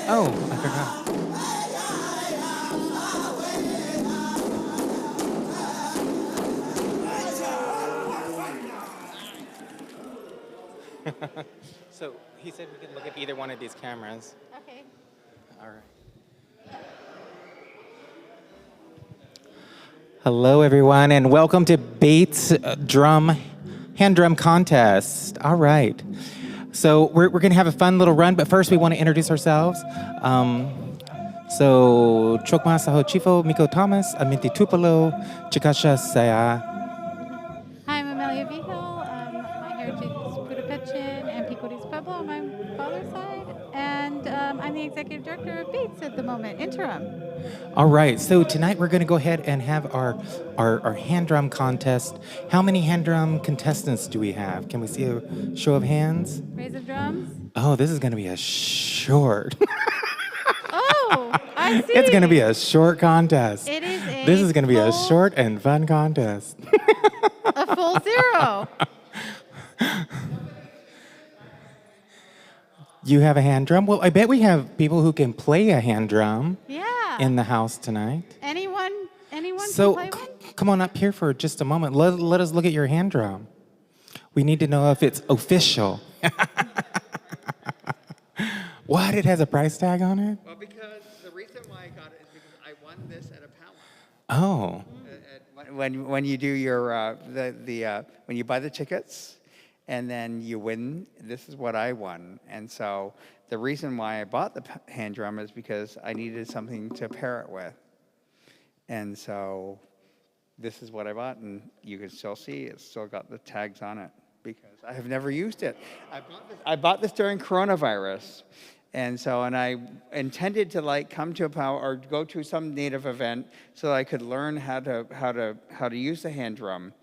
Oh, I forgot. So he said we could look at either one of these cameras. Okay. All right. Hello, everyone, and welcome to Bates Hand Drum Contest. All right. So we're going to have a fun little run, but first we want to introduce ourselves. Chokma Saho Chifo, Miko Thomas, Aminti Tupelo, Chikasha Saya. Hi, I'm Amelia Vigil. My heritage is Putupichen and Pequotese Pueblo on my father's side. And I'm the executive director of BAAITS at the moment, interim. All right, so tonight we're going to go ahead and have our hand drum contest. How many hand drum contestants do we have? Can we see a show of hands? Raise of drums. Oh, this is going to be a short. Oh, I see. It's going to be a short contest. It is a This is going to be a full- short and fun contest. A full zero. You have a hand drum? Well, I bet we have people who can play a hand drum Yeah. in the house tonight. Anyone So can play one? come on up here for just a moment. Let us look at your hand drum. We need to know if it's official. What? It has a price tag on it? Well, because the reason why I got it is because I won this at a powwow. Oh. When you do your when you buy the tickets, and then you win, this is what I won. And so the reason why I bought the hand drum is because I needed something to pair it with. And so this is what I bought, and you can still see it's still got the tags on it because I have never used it. I bought this during coronavirus. And I intended to come to a powwow or go to some native event so that I could learn how to use the hand drum.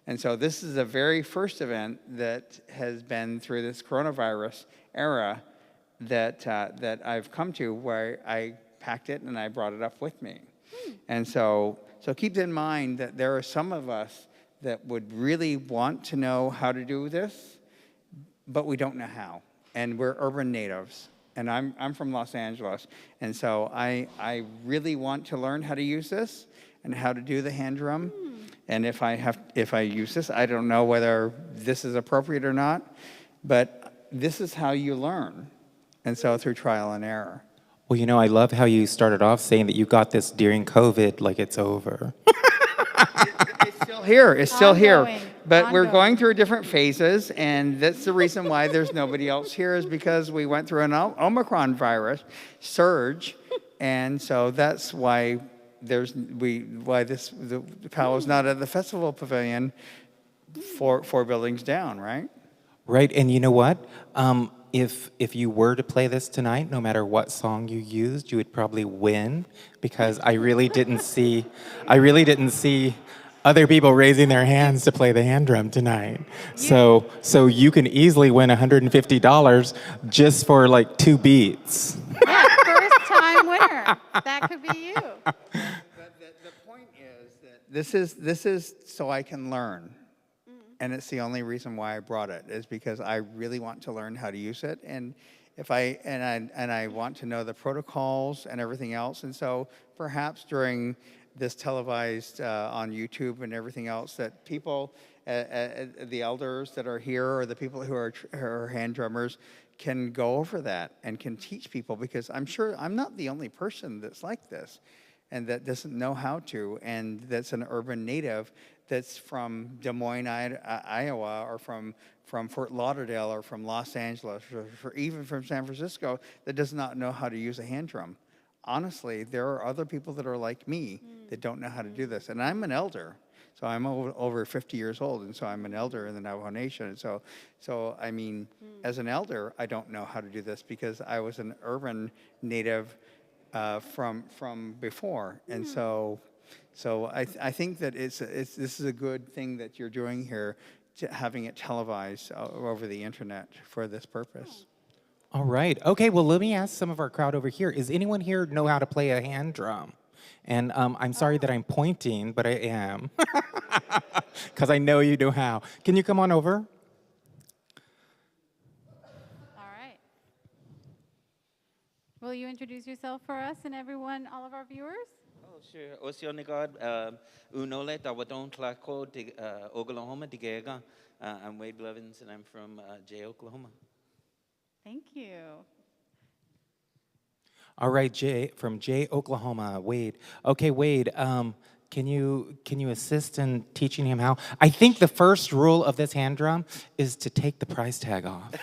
And so this is the very first event that has been through this coronavirus era that I've come to where I packed it and I brought it up with me. And so keep in mind that there are some of us that would really want to know how to do this, but we don't know how. And we're urban natives. And I'm from Los Angeles, and so I really want to learn how to use this and how to do the hand drum. And if I use this, I don't know whether this is appropriate or not, but this is how you learn, and so through trial and error. Well, I love how you started off saying that you got this during COVID, like it's over. It's still here. It's still here. Ongoing. But we're going through different phases, and that's the reason why there's nobody else here is because we went through an Omicron virus surge, and so that's why the powwow's not at the festival pavilion, four buildings down, right? Right, and you know what? If you were to play this tonight, no matter what song you used, you would probably win because I really didn't see other people raising their hands to play the hand drum tonight. So you can easily win $150 just for like 2 beats. Yeah, first time winner. That could be you. But the point is that this is so I can learn. And it's the only reason why I brought it is because I really want to learn how to use it, and I want to know the protocols and everything else. And so perhaps during this televised on YouTube and everything else, that people, the elders that are here or the people who are hand drummers can go over that and can teach people, because I'm sure I'm not the only person that's like this and that doesn't know how to, and that's an urban native that's from Des Moines, Iowa, or from Fort Lauderdale, or from Los Angeles, or even from San Francisco, that does not know how to use a hand drum. Honestly, there are other people that are like me that don't know how to do this. And I'm an elder. So I'm over 50 years old, and so I'm an elder in the Navajo Nation. And so I mean, as an elder, I don't know how to do this because I was an urban native from before. And so I think that this is a good thing that you're doing here, having it televised over the internet for this purpose. All right. Okay, well, let me ask some of our crowd over here. Is anyone here know how to play a hand drum? And I'm sorry that I'm pointing, but I am. Because I know you know how. Can you come on over? All right. Will you introduce yourself for us and everyone, all of our viewers? Oh, sure. Oceanigod, Unole, Tawaton, Tlaco, Oklahoma, Digega. I'm Wade Blevins, and I'm from Jay, Oklahoma. Thank you. All right, Jay from Jay, Oklahoma. Wade. Okay, Wade. Can you assist in teaching him how? I think the first rule of this hand drum is to take the price tag off.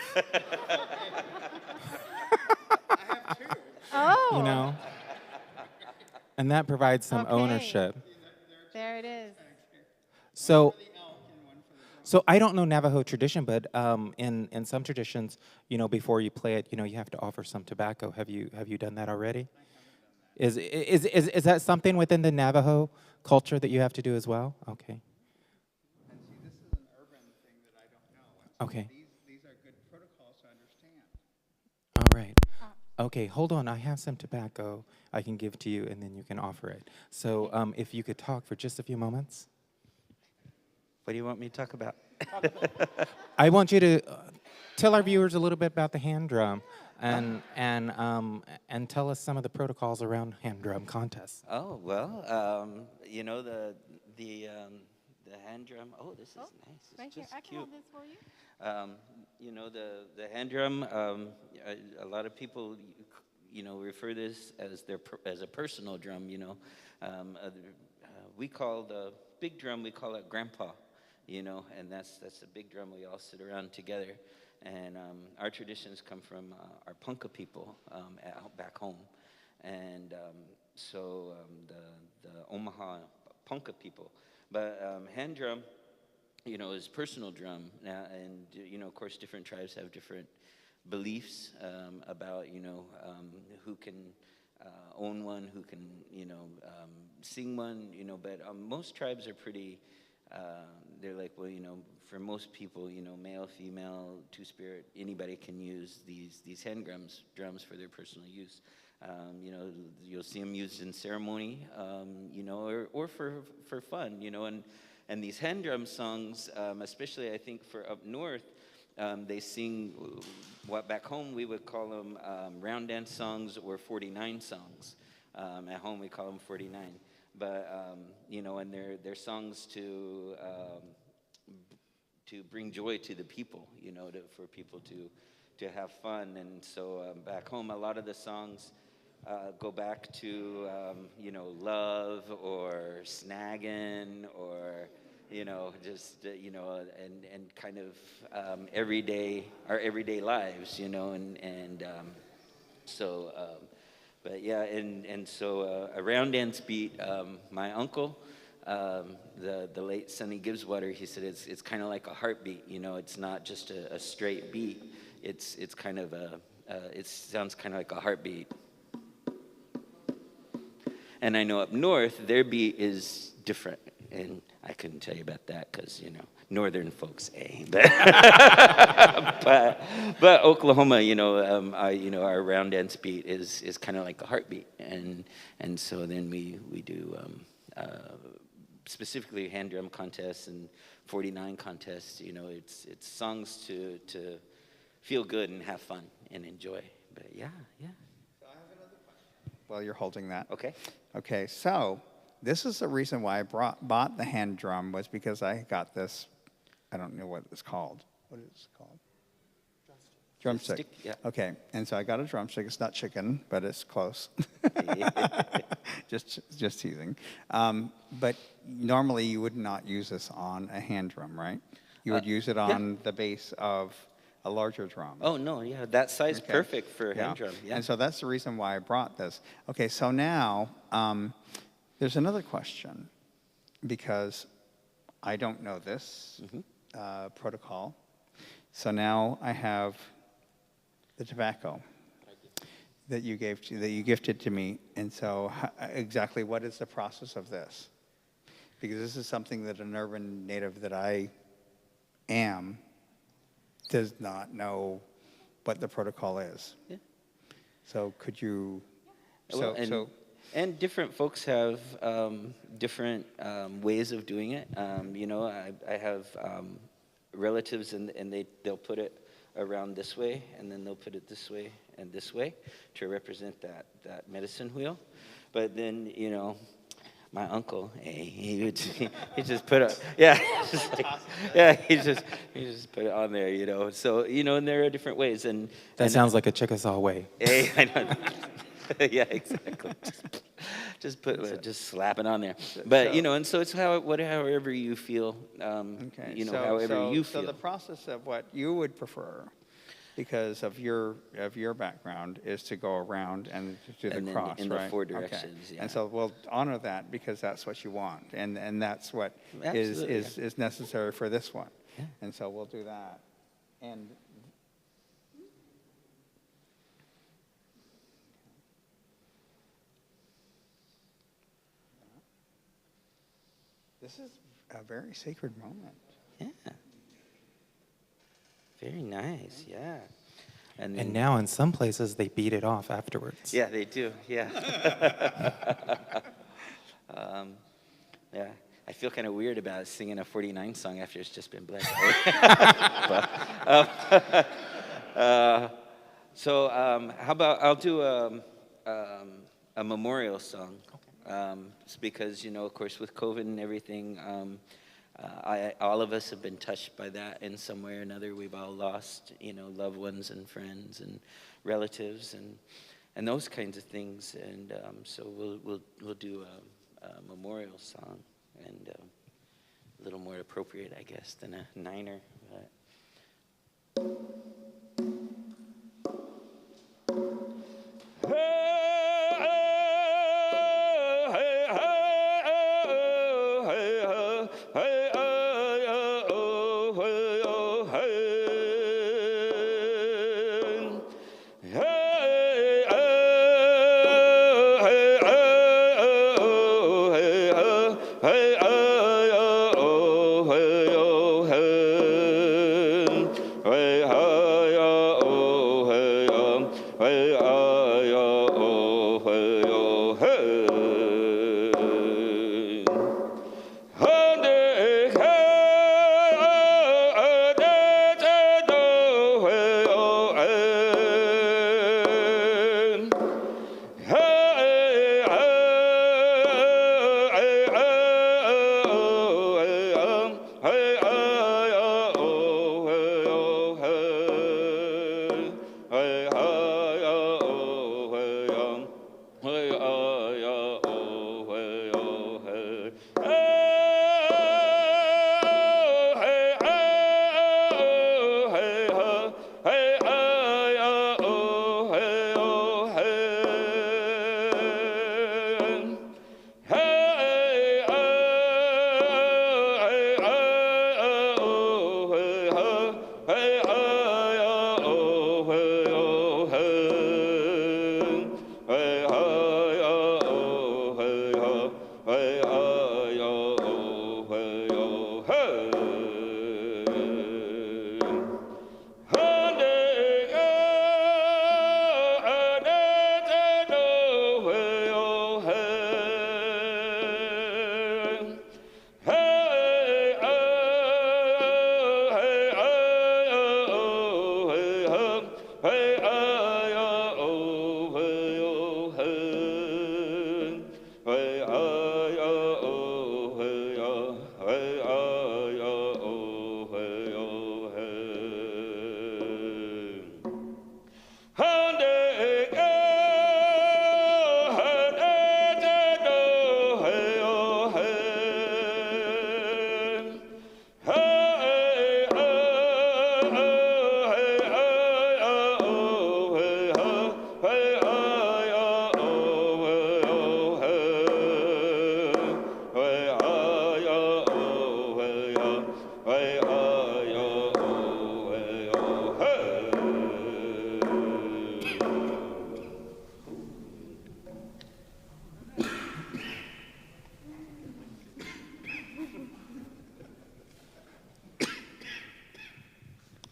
Oh. You know, and that provides some Okay. ownership. There it is. So I don't know Navajo tradition, but in some traditions, you know, before you play it, you know, you have to offer some tobacco. Have you done that already? Is that something within the Navajo culture that you have to do as well? Okay. And see, this is an urban thing that I don't know. And so Okay. these are good protocols to understand. All right. Okay, hold on. I have some tobacco I can give to you, and then you can offer it. So if you could talk for just a few moments. What do you want me to talk about? I want you to tell our viewers a little bit about the hand drum and tell us some of the protocols around hand drum contests. Oh, well, you know, the hand drum. Oh, this is nice. It's Right here. just I can cute. hold this for you. You know, the hand drum, a lot of people, you know, refer this as as a personal drum, you know. We call the big drum, we call it Grandpa, you know, and that's the big drum. We all sit around together. And our traditions come from our Punka people out back home. And so the Omaha Punka people. But hand drum, you know, is personal drum. And, you know, of course, different tribes have different beliefs about, you know, who can own one, who can, you know, sing one, you know. But most tribes are pretty, they're like, well, you know, for most people, you know, male, female, two-spirit, anybody can use these hand drums for their personal use. You know, you'll see them used in ceremony, you know, or for fun, you know. And these hand drum songs, especially I think for up north, they sing what back home we would call them round dance songs or 49 songs. At home we call them 49. But, you know, and they're songs to bring joy to the people, you know, for people to have fun. And so back home, a lot of the songs go back to, you know, love or snagging or, you know, just, you know, and kind of our everyday lives, you know, and so, but yeah, and so a round dance beat, my uncle, the late Sonny Gibbswater, he said it's kind of like a heartbeat, you know, it's not just a straight beat, it's kind of it sounds kind of like a heartbeat. And I know up north, their beat is different, and I couldn't tell you about that because, you know, northern folks, but Oklahoma, you know, our round dance beat is kind of like a heartbeat, and so then we do specifically hand drum contests and 49 contests. You know, it's songs to feel good and have fun and enjoy. But yeah. While you're holding that. Okay. Okay, so this is the reason why I bought the hand drum was because I got this, I don't know what it's called. What is it called? Drumstick. Yeah. Okay, and so I got a drumstick. It's not chicken, but it's close. just teasing. But normally you would not use this on a hand drum, right? You would use it on the base of a larger drum. Oh, no, yeah, that size perfect for a hand drum. Yeah. And so that's the reason why I brought this. Okay, so now there's another question because I don't know this protocol. So now I have the tobacco that you gifted to me, and so exactly what is the process of this? Because this is something that an urban native that I am does not know what the protocol is. Yeah. So could you? And different folks have different ways of doing it. You know, I have relatives, and they'll put it around this way, and then they'll put it this way, and this way to represent that medicine wheel. But then, you know, my uncle, he just put it, yeah, just like, yeah, he just put it on there, you know. So, you know, and there are different ways, and That sounds like a Chickasaw way. hey, I know. Yeah, exactly. Just slap it on there. But you know, and so it's however you feel. Okay. You know, so, however so, you so feel. the process of what you would prefer, because of your background, is to go around and do the And then cross, in the right? four directions, Okay. yeah. And so we'll honor that because that's what you want, and that's what Absolutely, is necessary for this one. Yeah. And so we'll do that. And this is a very sacred moment. Yeah. Very nice. Yeah. And And now in some places they beat it off afterwards. yeah, they do. Yeah. Yeah. I feel kind of weird about singing a 49 song after it's just been blessed. So how about I'll do a memorial song. It's because, you know, of course, with COVID and everything, all of us have been touched by that in some way or another. We've all lost, you know, loved ones and friends and relatives and those kinds of things. And so we'll do a memorial song, and a little more appropriate, I guess, than a niner.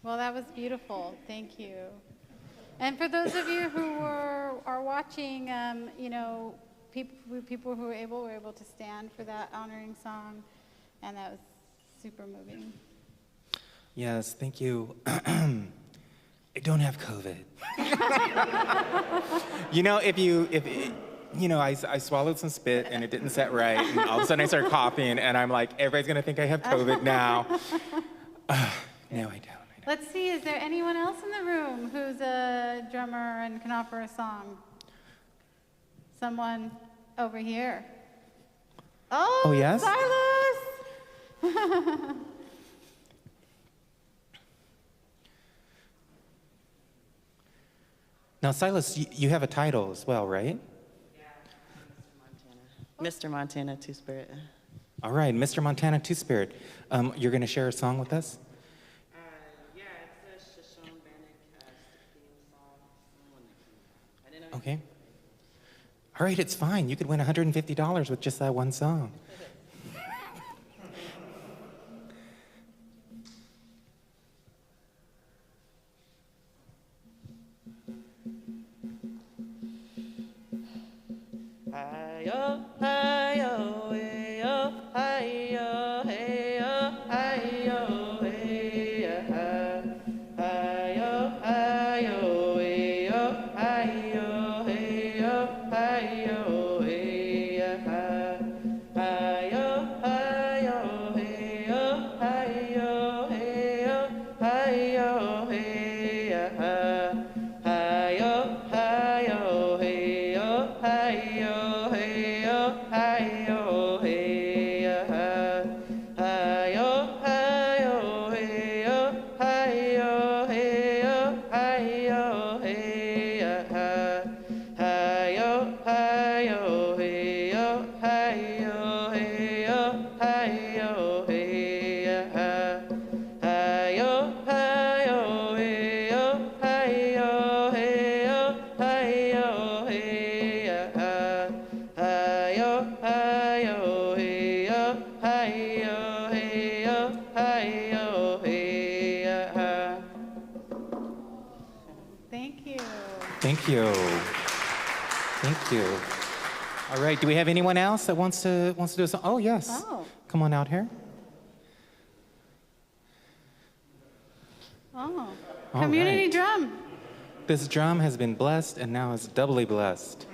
Well, that was beautiful. Thank you. And for those of you who are watching, you know, people who were able to stand for that honoring song, and that was super moving. Yes, thank you. I don't have COVID. You know, I swallowed some spit and it didn't set right, and all of a sudden I started coughing, and I'm like, everybody's gonna think I have COVID now. No, I don't. Let's see, is there anyone else in the room who's a drummer and can offer a song? Someone over here. Oh, yes? Silas! Now, Silas, you have a title as well, right? Mr. Montana, Two-Spirit. All right, Mr. Montana Two-Spirit. You're gonna share a song with us? Yeah, it's a Shoshone Bannock theme song. I didn't know. Okay. All right, it's fine. You could win $150 with just that one song. Hi-yo, hi-yo, hey-yo, hi-yo, hey-yo, hi-yo, hey-ya. Hi-yo, hi-yo, hey-yo, hi-yo, hey-yo, hi-yo, hey-ya. Hi-yo, hi-yo, hey-yo, hi-yo, hey-yo, hi-yo, hey-ya. Hi-yo, hi-yo, hey-yo, hi-yo, hey-yo, hi-yo, hey-ya. Hi-yo, hi-yo, hey-yo, hi-yo, hey-yo, hi-yo, hey-ya. Hi-yo, hi-yo, hey-yo, hi-yo, hey-yo, hi-yo, hey-ya. Hi-yo, hi-yo, hey-yo, hi-yo, hey-yo, hi-yo, hey-ya. Hi-yo, hi-yo, hey-yo, hi-yo, hey-yo, hi-yo, hey-ya. Thank you. Thank you. Thank you. All right, do we have anyone else that wants to do a song? Oh, yes. Oh. Come on out here. Oh, All community right. drum. This drum has been blessed and now is doubly blessed.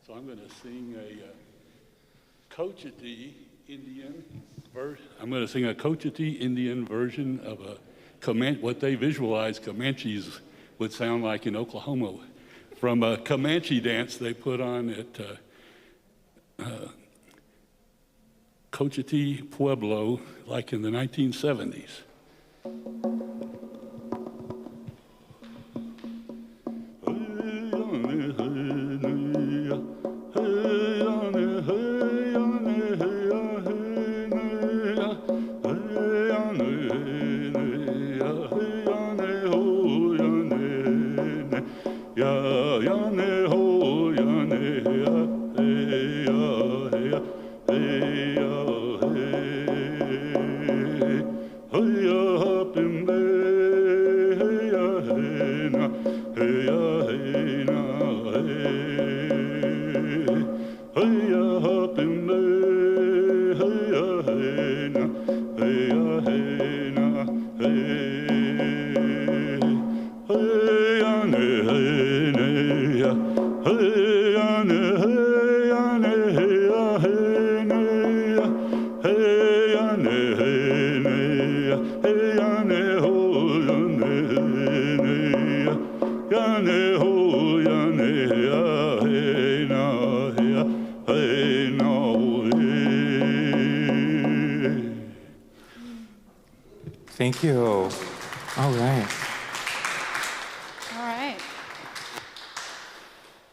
So I'm going to sing a Cochiti Indian version. I'm going to sing a Cochiti Indian version of a what they visualize Comanches would sound like in Oklahoma, from a Comanche dance they put on at Cochiti Pueblo, like in the 1970s. Thank you. All right. All right.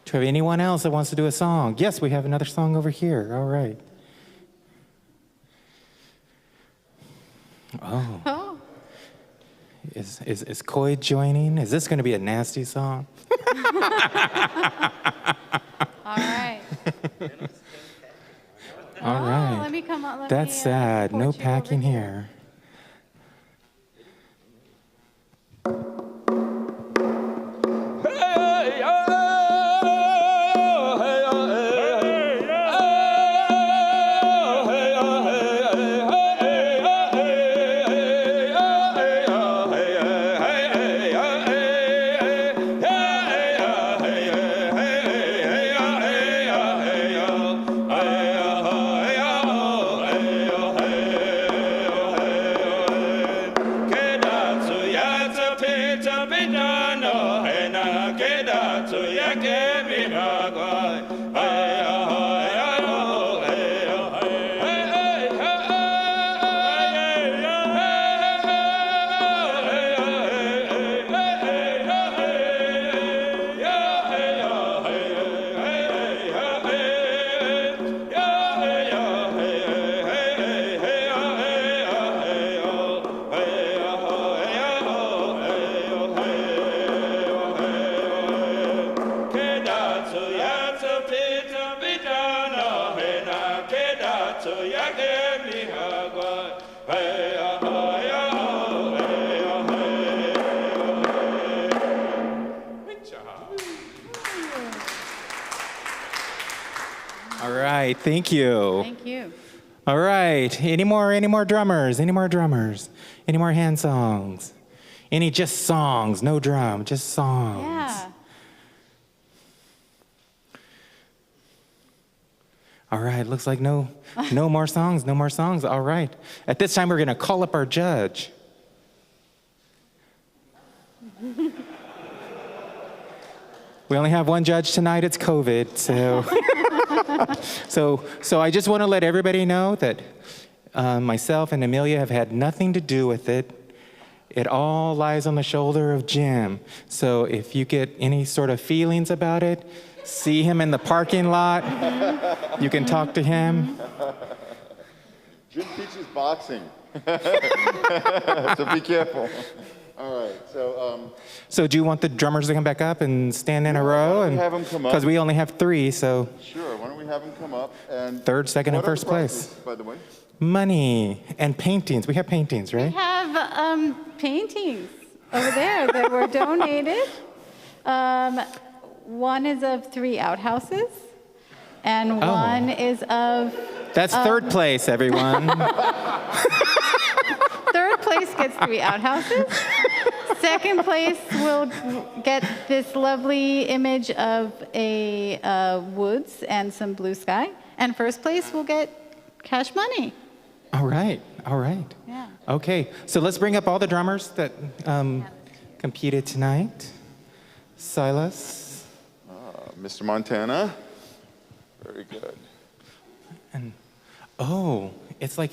Do we have anyone else that wants to do a song? Yes, we have another song over here. All right. Oh. Oh, Is Coy joining? Is this going to be a nasty song? all right. All Oh, right. let me come on. That's sad. No support you over packing here. Hey, All right, thank you. Thank you. All right, any more drummers? Any more drummers? Any more hand songs? Any just songs, no drum, just songs? Yeah. All right, looks like no more songs, no more songs. All right. At this time, we're going to call up our judge. We only have one judge tonight. It's COVID, so I just want to let everybody know that myself and Amelia have had nothing to do with it. It all lies on the shoulder of Jim. So if you get any sort of feelings about it, see him in the parking lot. You can talk to him. Jim teaches boxing, so be careful. All right, So do you want the drummers to come back up and stand in a row? why don't we have 'em come up? Because we only have 3, so sure. Why don't we have him come up and third, second, and what are the first place. prizes, by the way? Money and paintings. We have paintings, We right? have paintings over there that were donated. One is of 3 outhouses, and Oh. one is of That's third place, everyone. third place gets 3 outhouses. Second place will get this lovely image of a woods and some blue sky, and first place will get cash money. All right, all right. Yeah. Okay, so let's bring up all the drummers that competed tonight. Silas. Mr. Montana. Very good. And oh, it's like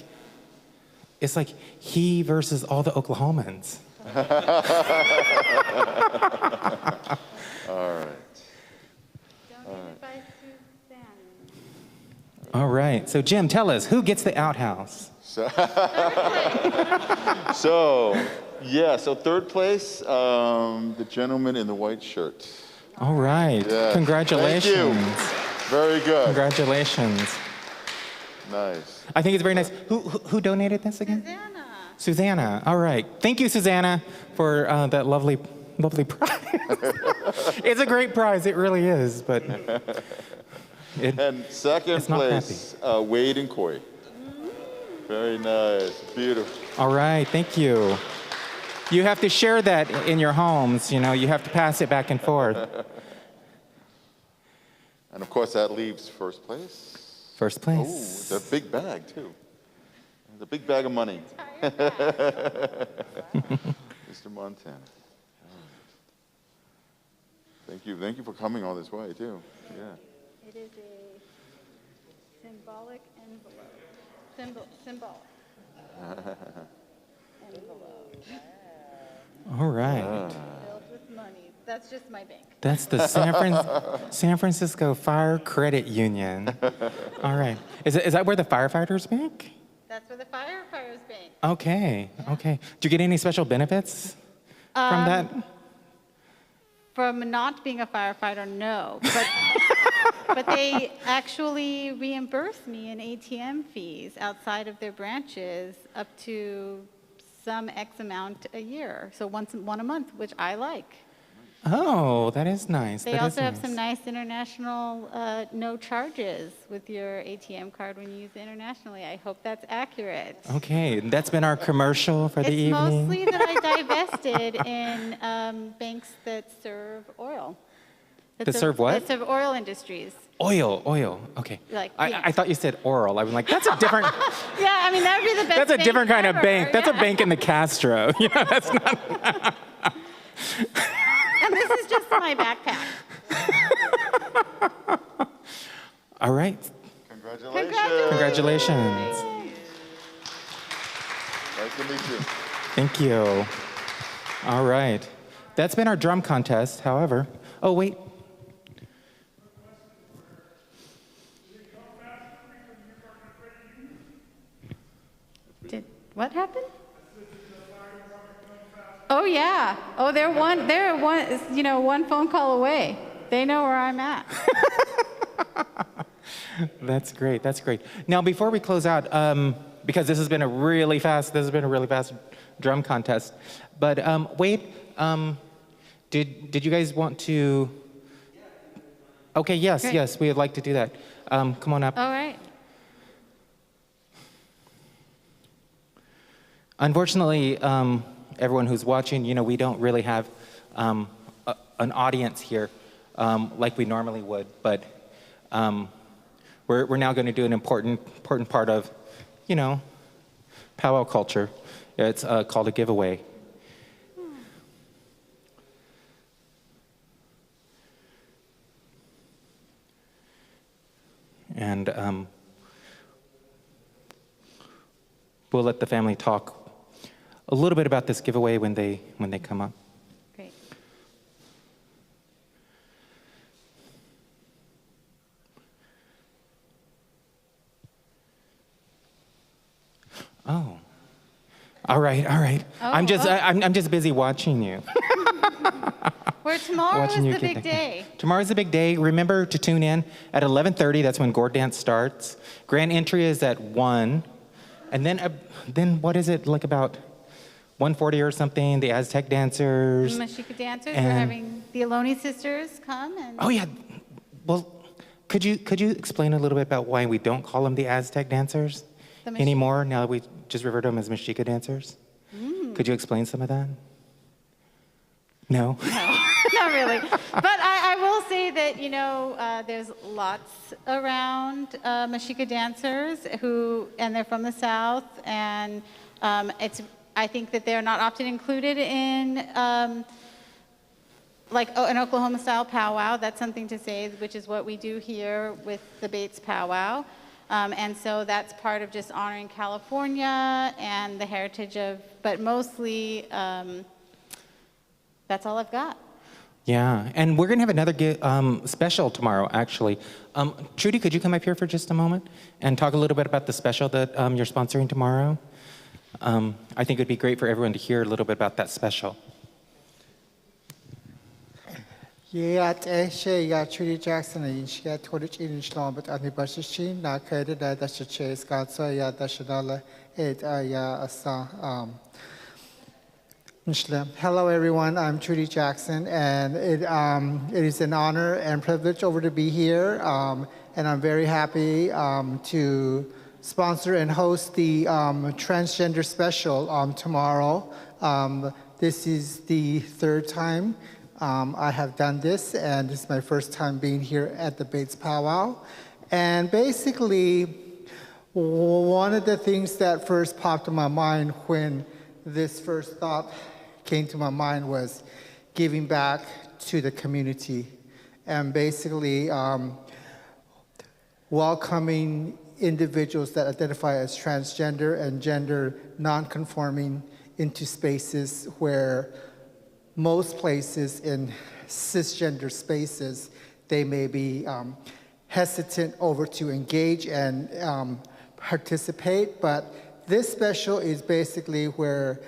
he versus all the Oklahomans. All right. Donated by Suzanne. All right, so Jim, tell us, who gets the outhouse? So third place, the gentleman in the white shirt. All right, Yeah. congratulations. Thank you. Very good. Congratulations. Nice. I think it's very nice. Who donated this again? Susanna. Susanna. All right. Thank you, Susanna, for that lovely prize. It's a great prize. It really is. But And second It's not place, Wade and Coy. Very nice. Beautiful. all right. Thank you. You have to share that in your homes. You know, you have to pass it back and forth. And of course, that leaves first place. First Oh, place. the big bag, too. The big bag of money. Mr. Montana. Thank you. Thank you for coming all this way, too. Yeah. It is a symbolic envelope. Symbolic. Envelope. All right. Filled with money. That's just my bank. That's the San Francisco Fire Credit Union. All right. Is that where the firefighters bank? That's where the firefighters bank. Okay. Okay. Do you get any special benefits from that? From not being a firefighter, no. But they actually reimburse me in ATM fees outside of their branches up to some X amount a year. So one a month, which I like. Oh, that is nice. They That also is have some nice international no charges with your ATM card when you use it internationally. I hope that's accurate. Okay, that's been our commercial for the It's evening. mostly that I divested in banks that serve oil. That serve what? That serve oil industries. Oil. Okay. Like, I yeah. thought you said oral. I was like, that's a different. Yeah, I mean, that would be the best That's a bank different kind of ever, bank. That's a yeah. bank in the Castro. You know, that's not. And this is just my backpack. All right. Congratulations. Congratulations. Nice to meet you. Thank you. All right. That's been our drum contest. However, oh wait. What happened? Oh yeah. Oh, they're one phone call away. They know where I'm at. That's great. That's great. Now, before we close out, because this has been a really fast drum contest. But Wade, did you guys want to? Okay. Yes. Great. Yes. We would like to do that. Come on up. All right. Unfortunately, everyone who's watching, we don't really have an audience here like we normally would. But we're now going to do an important part of, powwow culture. It's called a giveaway. And we'll let the family talk a little bit about this giveaway when they come up. Great. Oh. All right. I'm just busy watching you. Where tomorrow Watching you is the get big that- day. Tomorrow's the big day. Remember to tune in at 11:30. That's when Gourd Dance starts. Grand entry is at 1. And then what is it, like about 1:40 or something? The Aztec dancers. Mexica dancers. And- We're having the Aloni sisters come and. Oh, yeah. Well, could you explain a little bit about why we don't call them the Aztec dancers The Mex- anymore, now that we just refer to them as Mexica dancers? Could you explain some of that? No? Not really. But I will say that, there's lots around Mexica dancers and they're from the South, and I think that they're not often included in an Oklahoma-style powwow. That's something to say, which is what we do here with the BAAITS Powwow. And so that's part of just honoring California and the heritage but mostly, that's all I've got. Yeah, and we're going to have another special tomorrow, actually. Trudy, could you come up here for just a moment and talk a little bit about the special that you're sponsoring tomorrow? I think it would be great for everyone to hear a little bit about that special. Trudy Jackson and she told it in Islam, but I think na kaida that she chase got so dashala it asa Hello everyone, I'm Trudy Jackson, and it is an honor and privilege to be here, and I'm very happy to sponsor and host the transgender special tomorrow. This is the third time I have done this, and this is my first time being here at the BAAITS Powwow. And basically, one of the things that first popped in my mind when this first thought came to my mind was giving back to the community, and basically welcoming individuals that identify as transgender and gender non-conforming into spaces where most places in cisgender spaces, they may be hesitant over to engage and participate, but this special is basically where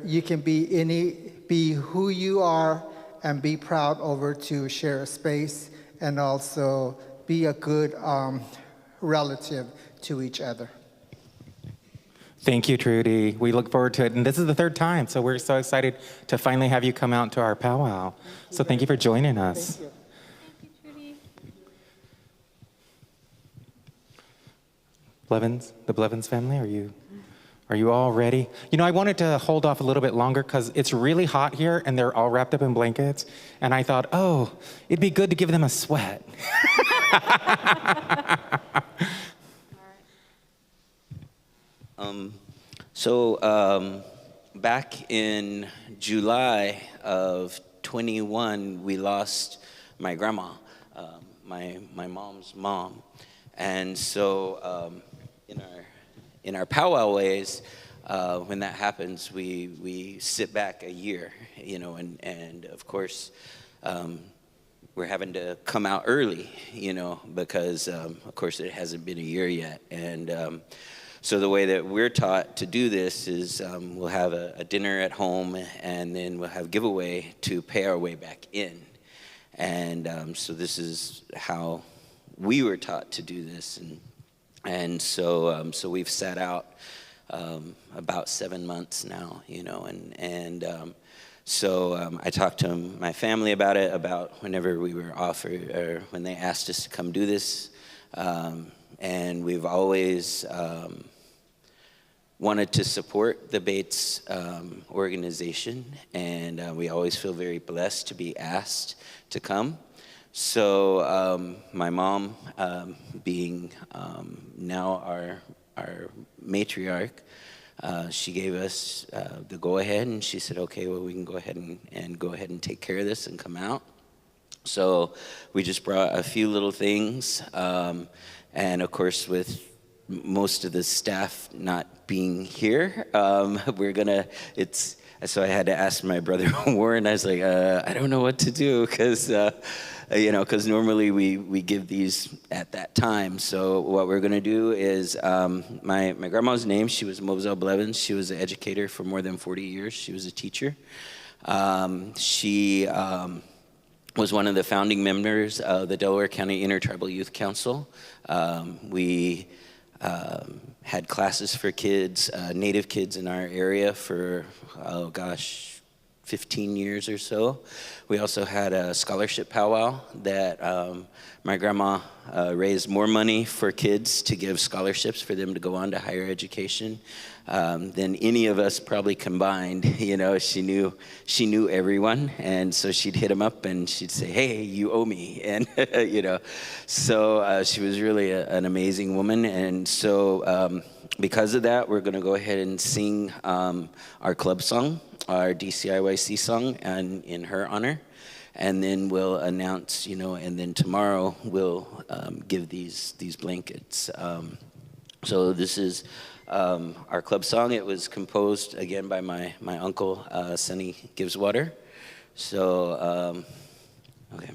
you can be who you are and be proud over to share a space and also be a good relative to each other. Thank you, Trudy. We look forward to it. And this is the third time, so we're so excited to finally have you come out to our powwow. So thank you for joining us. Thank you. Thank you, Trudy. Blevins, the Blevins family, are you all ready? I wanted to hold off a little bit longer because it's really hot here and they're all wrapped up in blankets. And I thought, it'd be good to give them a sweat. Back in July of 21, we lost my grandma, my mom's mom. And so in our powwow ways, when that happens, we sit back a year, and of course, we're having to come out early, because of course it hasn't been a year yet. And so the way that we're taught to do this is we'll have a dinner at home, and then we'll have giveaway to pay our way back in. And so this is how we were taught to do this, and so we've sat out about 7 months now, so I talked to my family about it, about whenever we were offered, or when they asked us to come do this, and we've always wanted to support the BAAITS organization, and we always feel very blessed to be asked to come. So my mom, being now our matriarch, she gave us the go-ahead, and she said, okay, well, we can go ahead and take care of this and come out. So we just brought a few little things, and of course, with most of the staff not being here, so I had to ask my brother Warren. I was like, I don't know what to do, because normally we give these at that time. So what we're gonna do is, my grandma's name, she was Moselle Blevins. She was an educator for more than 40 years. She was a teacher. She was one of the founding members of the Delaware County Intertribal Youth Council. We had classes for kids, Native kids in our area for, 15 years or so. We also had a scholarship powwow that my grandma raised more money for kids to give scholarships for them to go on to higher education than any of us probably combined. She knew everyone, and so she'd hit them up and she'd say, hey, you owe me, and so she was really an amazing woman. And so because of that, we're going to go ahead and sing our club song, our DCIYC song, and in her honor, and then we'll announce, and then tomorrow we'll give these blankets. So this is our club song. It was composed again by my uncle, Sonny Giveswater. So, okay.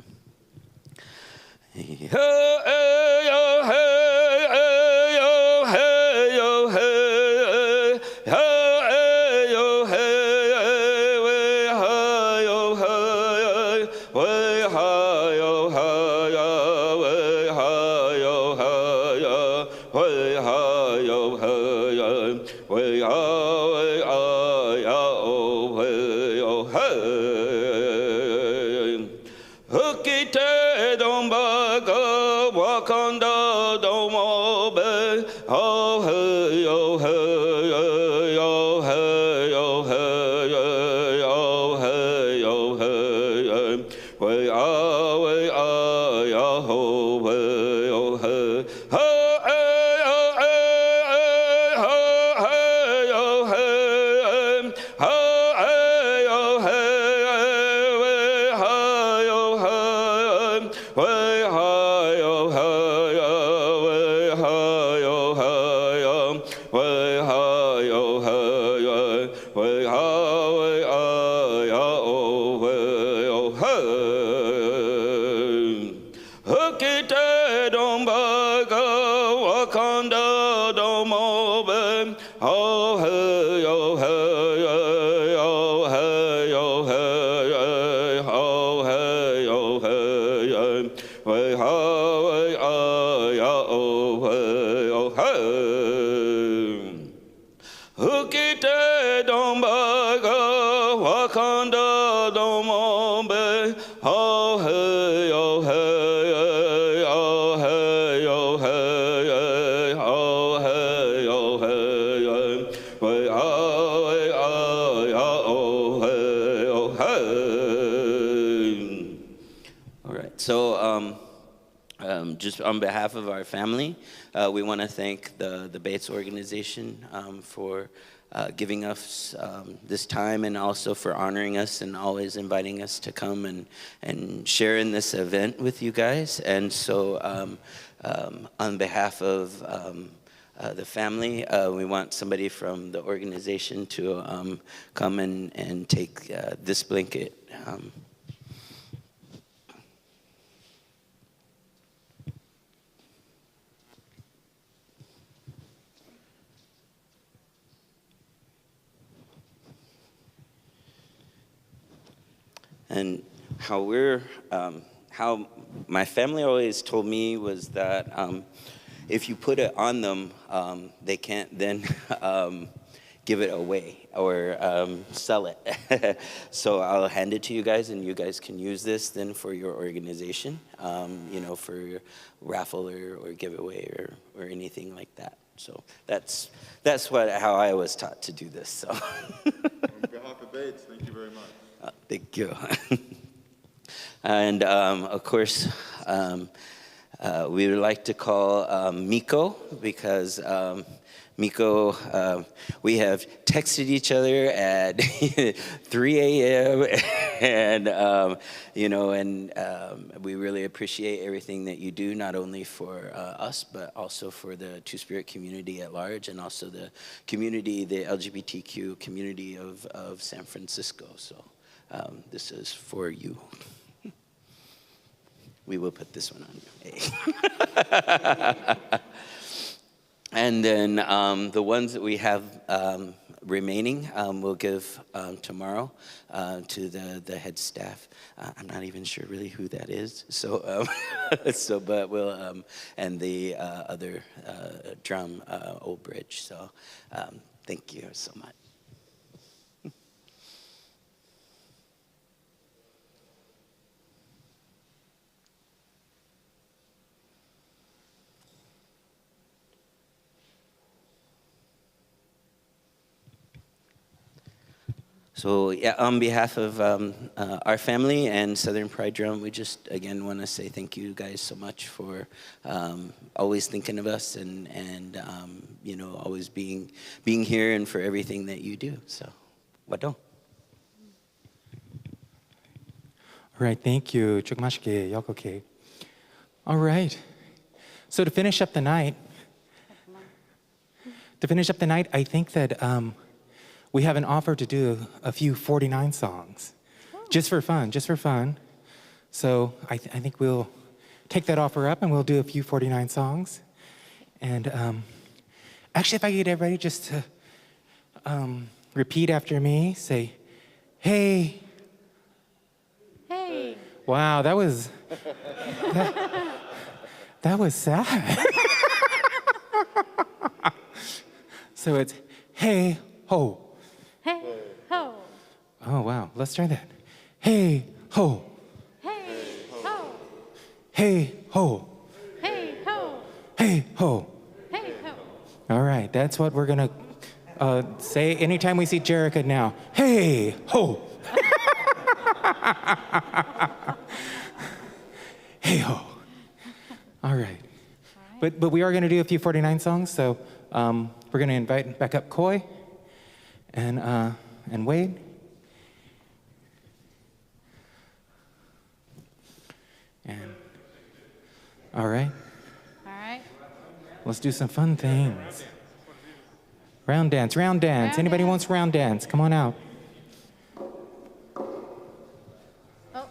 Just on behalf of our family, we want to thank the BAAITS organization for giving us this time, and also for honoring us and always inviting us to come and share in this event with you guys. And so on behalf of the family, we want somebody from the organization to come and take this blanket. And how how my family always told me was that if you put it on them, they can't then give it away or sell it. So I'll hand it to you guys, and you guys can use this then for your organization, for your raffle or giveaway or anything like that. So that's how I was taught to do this. So. On behalf of BAAITS, thank you very much. Thank you. And of course, we would like to call Miko, because Miko, we have texted each other at 3 a.m. and we really appreciate everything that you do, not only for us, but also for the Two-Spirit community at large, and also the community, the LGBTQ community of San Francisco. So this is for you. We will put this one on you. And then the ones that we have remaining, we'll give tomorrow to the head staff. I'm not even sure really who that is. So, but we'll and the other drum, Old Bridge. So, thank you so much. So yeah, on behalf of our family and Southern Pride Drum, we just again want to say thank you guys so much for always thinking of us and always being here, and for everything that you do. So, wadong. All right, thank you. Chukmashke, yokoke. All right. So to finish up the night, I think that we have an offer to do a few 49 songs, just for fun. So I think we'll take that offer up and we'll do a few 49 songs. And actually, if I get everybody just to repeat after me, say, hey. Hey. Wow, that was sad. So it's hey ho. Hey ho. Oh wow, let's try that. Hey ho. Hey ho. Hey ho. Hey ho. Hey ho. Hey ho. All right, that's what we're gonna say anytime we see Jerica now. Hey ho. Hey ho. All right. But we are gonna do a few 49 songs, so we're gonna invite back up Coy and Wade. And all right. All right. Let's do some fun things. Round dance. Anybody wants round dance? Come on out. Oh.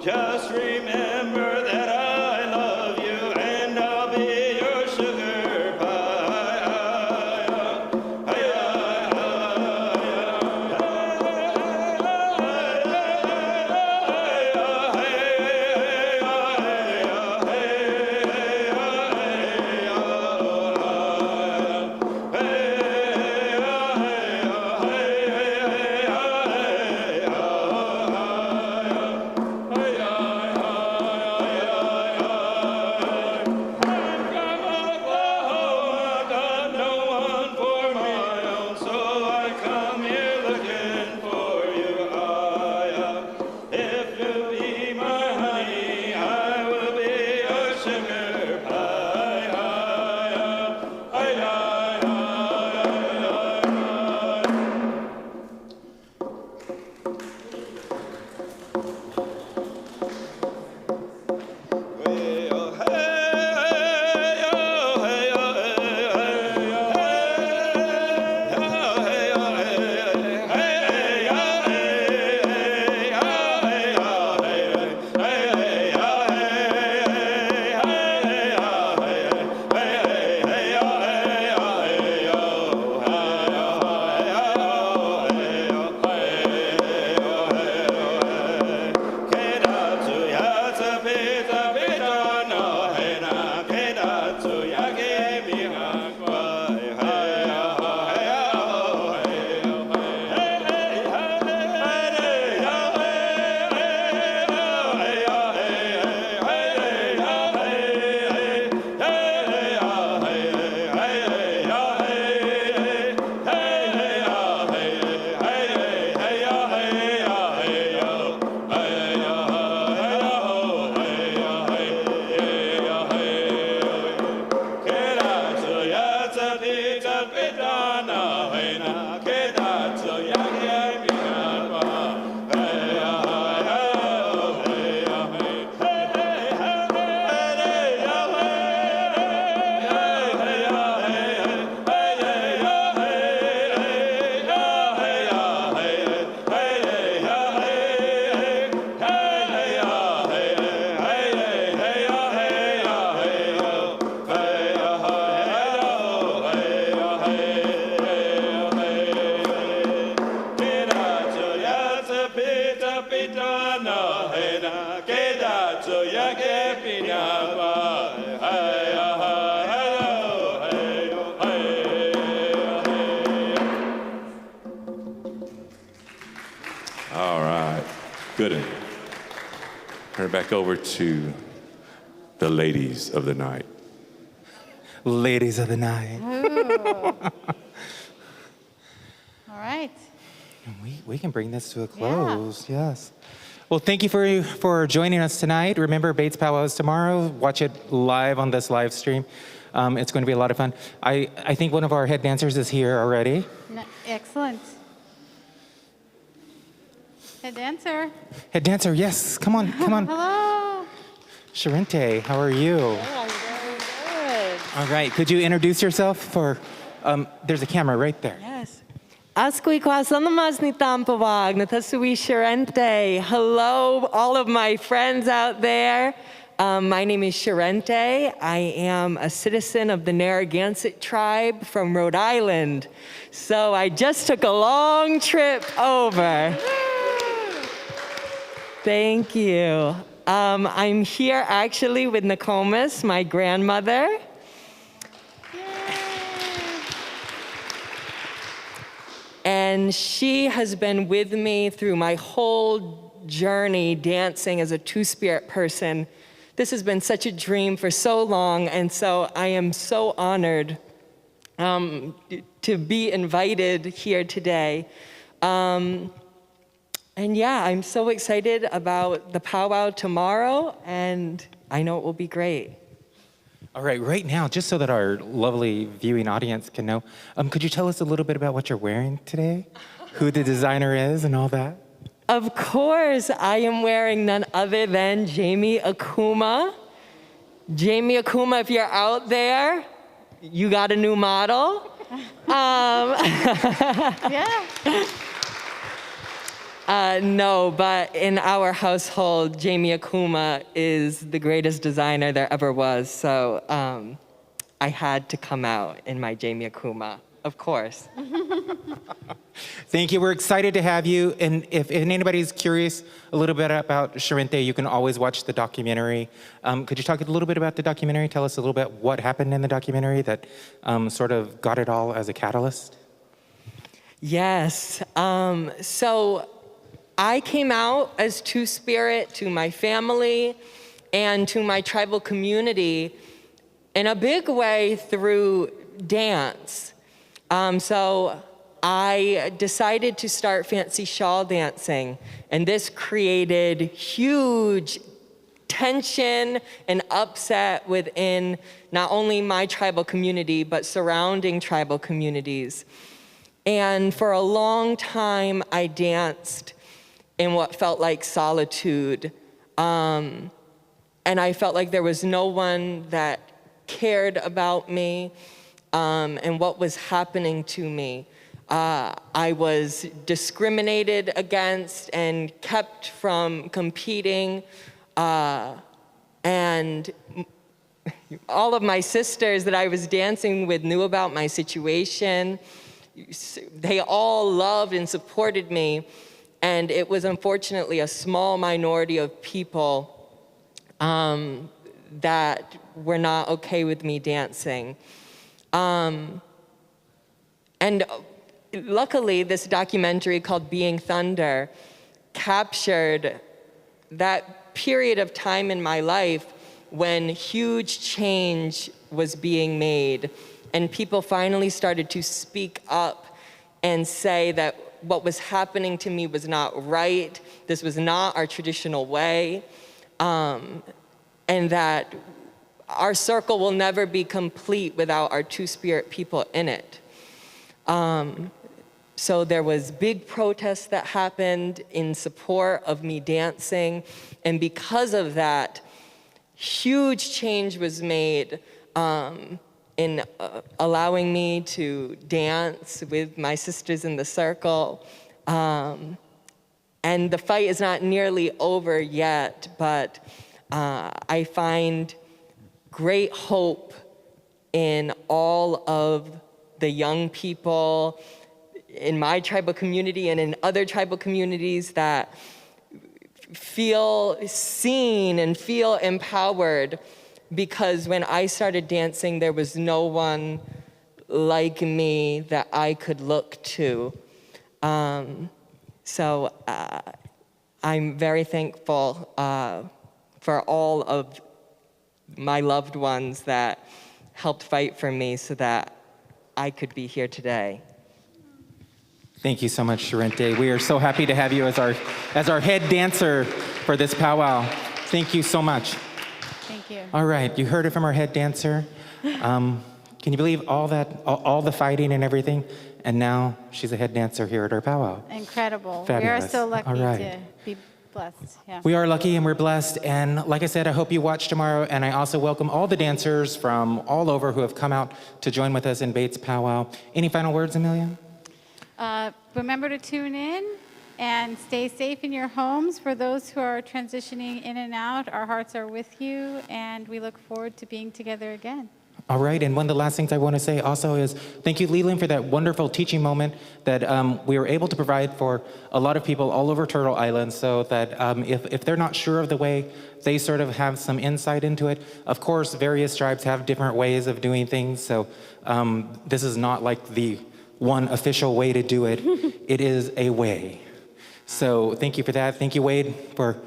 Just remember that I love you and I'll be your sugar pie. All right, good. Turn it back over to the ladies of the night. Ladies of the night. All right. We can bring this to a close, yes. Well, thank you for joining us tonight. Remember, BAAITS Powwow is tomorrow. Watch it live on this live stream. It's going to be a lot of fun. I think one of our head dancers is here already. Excellent. Head dancer. Head dancer, yes. Come on, come on. Hello. Sharente, how are you? I'm very good. All right, could you introduce yourself for, there's a camera right there. Yes. Asqui kwasanamazni tampawag natasui Sharente. Hello, all of my friends out there. My name is Sharente. I am a citizen of the Narragansett tribe from Rhode Island. So I just took a long trip over. Thank you. I'm here actually with Nokomis, my grandmother. And she has been with me through my whole journey dancing as a two-spirit person. This has been such a dream for so long, and so I am so honored to be invited here today. And yeah, I'm so excited about the powwow tomorrow, and I know it will be great. All right, right now, just so that our lovely viewing audience can know, could you tell us a little bit about what you're wearing today? Who the designer is and all that? Of course, I am wearing none other than Jamie Akuma. Jamie Akuma, if you're out there, you got a new model. Yeah. No, but in our household, Jamie Akuma is the greatest designer there ever was. So I had to come out in my Jamie Akuma, of course. Thank you. We're excited to have you. And if anybody's curious a little bit about Sharente, you can always watch the documentary. Could you talk a little bit about the documentary? Tell us a little bit what happened in the documentary that sort of got it all as a catalyst? Yes. So I came out as Two-Spirit to my family and to my tribal community in a big way through dance. So I decided to start fancy shawl dancing, and this created huge tension and upset within not only my tribal community, but surrounding tribal communities. And for a long time, I danced in what felt like solitude. And I felt like there was no one that cared about me and what was happening to me. I was discriminated against and kept from competing. And all of my sisters that I was dancing with knew about my situation. They all loved and supported me. And it was unfortunately a small minority of people that were not okay with me dancing. And luckily, this documentary called Being Thunder captured that period of time in my life when huge change was being made and people finally started to speak up and say that what was happening to me was not right, this was not our traditional way, and that our circle will never be complete without our Two-Spirit people in it. So there was big protests that happened in support of me dancing, and because of that, huge change was made in allowing me to dance with my sisters in the circle. And the fight is not nearly over yet, but I find great hope in all of the young people in my tribal community and in other tribal communities that feel seen and feel empowered, because when I started dancing, there was no one like me that I could look to. So I'm very thankful for all of my loved ones that helped fight for me so that I could be here today. Thank you so much, Sharente. We are so happy to have you as our head dancer for this powwow. Thank you so much. Thank you. All right, you heard it from our head dancer. Can you believe all the fighting and everything? And now she's a head dancer here at our powwow. Incredible. Fabulous. We are so lucky All right. to be blessed. Yeah. We are lucky and we're blessed. And like I said, I hope you watch tomorrow. And I also welcome all the dancers from all over who have come out to join with us in BAAITS Powwow. Any final words, Amelia? Remember to tune in and stay safe in your homes. For those who are transitioning in and out, our hearts are with you, and we look forward to being together again. All right, and one of the last things I want to say also is thank you, Leland, for that wonderful teaching moment that we were able to provide for a lot of people all over Turtle Island, so that if they're not sure of the way, they sort of have some insight into it. Of course, various tribes have different ways of doing things, so this is not like the one official way to do it. It is a way. So thank you for that. Thank you, Wade, for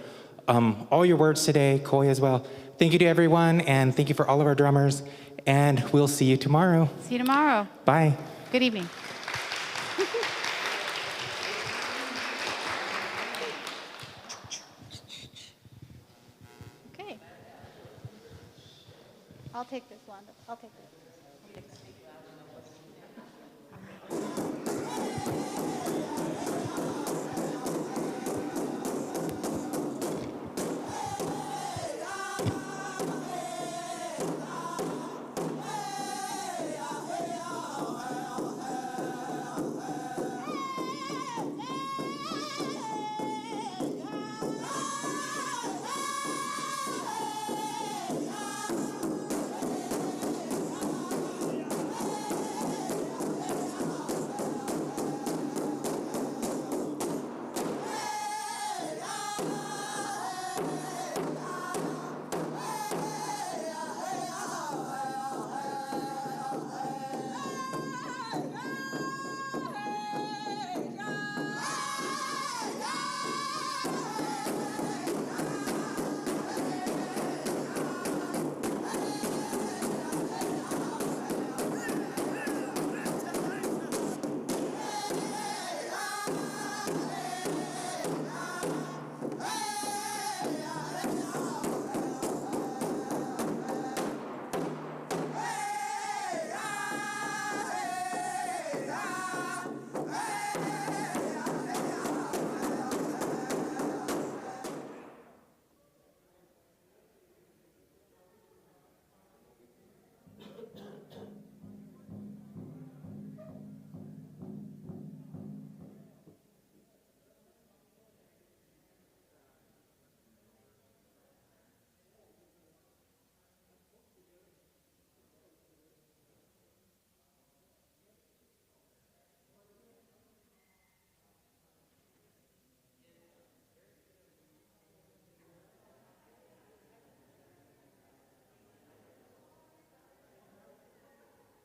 all your words today, Coy as well. Thank you to everyone, and thank you for all of our drummers. And we'll see you tomorrow. See you tomorrow. Bye. Good evening. Okay. I'll take this one. I'll take this.